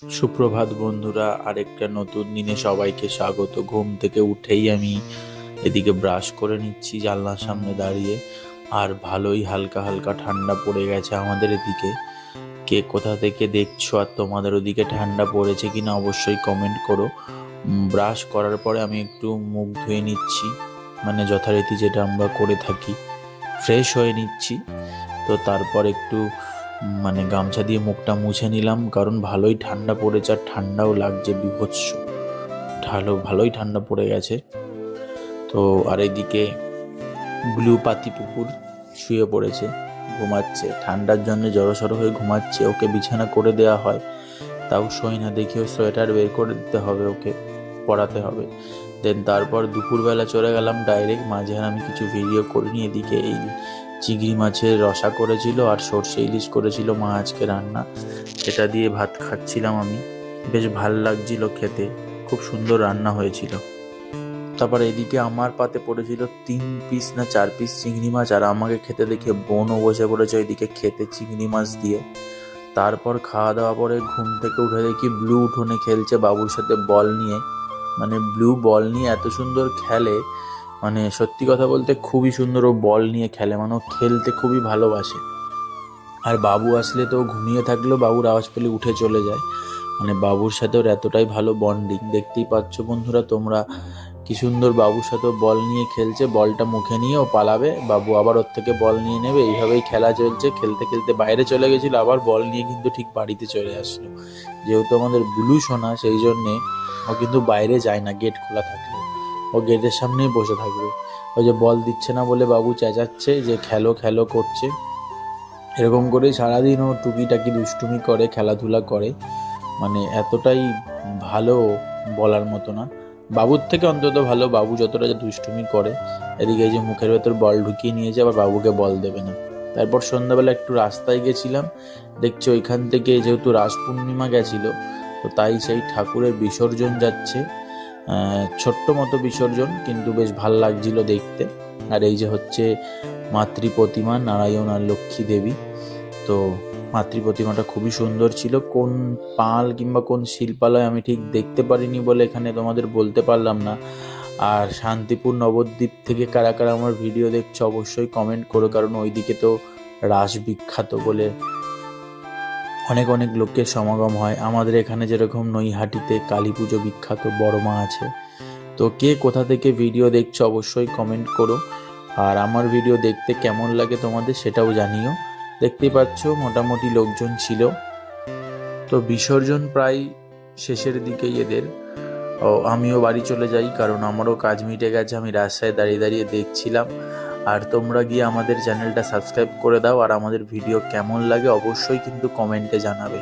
সুপ্রভাত বন্ধুরা, আরেকটা নতুন দিনে সবাইকে স্বাগত। ঘুম থেকে উঠেই আমি এদিকে ব্রাশ করে নিচ্ছি জানলার সামনে দাঁড়িয়ে। আর ভালোই হালকা হালকা ঠান্ডা পড়ে গেছে আমাদের এদিকে। কে কোথা থেকে দেখছো আর তোমাদের ওদিকে ঠান্ডা পড়েছে কিনা অবশ্যই কমেন্ট করো। ব্রাশ করার পরে আমি একটু মুখ ধুয়ে নিচ্ছি, মানে যথারীতি যেটা আমরা করে থাকি, ফ্রেশ হয়ে নিচ্ছি। তো তারপর একটু গামছা দিয়ে মুখটা মুছে নিলাম, কারণ ভালোই ঠান্ডা পড়েছে আর ঠান্ডাও লাগছে বীভৎস। ভালোই ঠান্ডা পড়ে গেছে। তো আর এদিকে ব্লু পাতি পুকুর শুয়ে পড়েছে, ঘুমাচ্ছে। ঠান্ডার জন্য জড়সড় হয়ে ঘুমাচ্ছে। ওকে বিছানা করে দেওয়া হয়, তাও সই না, দেখেও সোয়েটার বের করে দিতে হবে, ওকে পরাতে হবে। দেন তারপর দুপুরবেলা চলে গেলাম ডাইরেক্ট। মাঝখানে আমি কিছু ভিডিও করিনি। এদিকে এই চিংড়ি মাছের রসা করেছিল আর সর্ষে ইলিশ করেছিল মা আজকে রান্না, সেটা দিয়ে ভাত খাচ্ছিলাম আমি। বেশ ভাল লাগছিল খেতে, খুব সুন্দর রান্না হয়েছিল। তারপর এদিকে আমার পাতে পড়েছিল 3 পিস না 4 পিস চিংড়ি মাছ, আর আমাকে খেতে দেখে বোনও বসে পড়েছে ওইদিকে খেতে চিংড়ি মাছ দিয়ে। তারপর খাওয়া দাওয়া পরে ঘুম থেকে উঠে দেখি ব্লু উঠোনে খেলছে বাবুর সাথে বল নিয়ে। ব্লু বল নিয়ে এত সুন্দর খেলে, সত্যি কথা বলতে খুবই সুন্দর। ও বল নিয়ে খেলে, ও খেলতে খুবই ভালোবাসে। আর বাবু আসলে তো ঘুমিয়ে থাকলেও বাবুর আওয়াজ পেলে উঠে চলে যায়। বাবুর সাথে ওর এতটাই ভালো বন্ডিং। দেখতেই পাচ্ছ বন্ধুরা তোমরা কি সুন্দর বাবুর সাথে বল নিয়ে খেলছে। বলটা মুখে নিয়ে ও পালাবে, বাবু আবার ওর থেকে বল নিয়ে নেবে, এইভাবেই খেলা চলছে। খেলতে খেলতে বাইরে চলে গেছিল, আবার বল নিয়ে কিন্তু ঠিক বাড়িতে চলে আসলো। যেহেতু আমাদের ব্লু সোনা, সেই জন্যে ও কিন্তু বাইরে যায় না গেট খোলা থাকলে, ও গেটের সামনেই বসে থাকবে। ওই যে বল দিচ্ছে না বলে বাবু চেঁচাচ্ছে যে খেলো খেলো করছে, এরকম করে সারাদিন ও টুকিটাকি দুষ্টুমি করে, খেলাধুলা করে। এতটাই ভালো, বলার মতো না। বাবুর থেকে অন্তত ভালো, বাবু যতটা যে দুষ্টুমি করে। এদিকে এই যে মুখের ভেতর বল ঢুকিয়ে নিয়েছে, আবার বাবুকে বল দেবে না। তারপর সন্ধ্যাবেলা একটু রাস্তায় গেছিলাম, দেখছি ওইখান থেকে যেহেতু রাস পূর্ণিমা গেছিল, তো তাই সেই ঠাকুরের বিসর্জন যাচ্ছে। ছোট্ট মতো বিসর্জন, কিন্তু বেশ ভাল লাগছিল দেখতে। আর এই যে হচ্ছে মাতৃ প্রতিমা, নারায়ণ আর লক্ষ্মী দেবী। তো মাতৃ প্রতিমাটা খুবই সুন্দর ছিল। কোন পাল কিংবা কোন শিল্পালয় আমি ঠিক দেখতে পারিনি বলে এখানে তোমাদের বলতে পারলাম না। আর শান্তিপুর নবদ্বীপ থেকে কারা কারা আমার ভিডিও দেখছো অবশ্যই কমেন্ট করো, কারণ ওইদিকে তো রাস বিখ্যাত বলে অনেক অনেক লোকের সমাগম হয়। আমাদের এখানে যেরকম নৈহাটিতে কালী পুজো বিখ্যাত, বড় মা আছে। তো কে কোথা থেকে ভিডিও দেখছো অবশ্যই কমেন্ট করো। আর আমার ভিডিও দেখতে কেমন লাগে তোমাদের সেটাও জানিও। দেখতেই পাচ্ছ মোটামুটি লোকজন ছিল। তো বিসর্জন প্রায় শেষের দিকেই এদের। আমিও বাড়ি চলে যাই, কারণ আমারও কাজ মিটে গেছে। আমি রাস্তায় দাঁড়িয়ে দাঁড়িয়ে দেখছিলাম। আর তোমরা গিয়ে আমাদের চ্যানেলটা সাবস্ক্রাইব করে দাও, আর আমাদের ভিডিও কেমন লাগে অবশ্যই কিন্তু কমেন্টে জানাবে।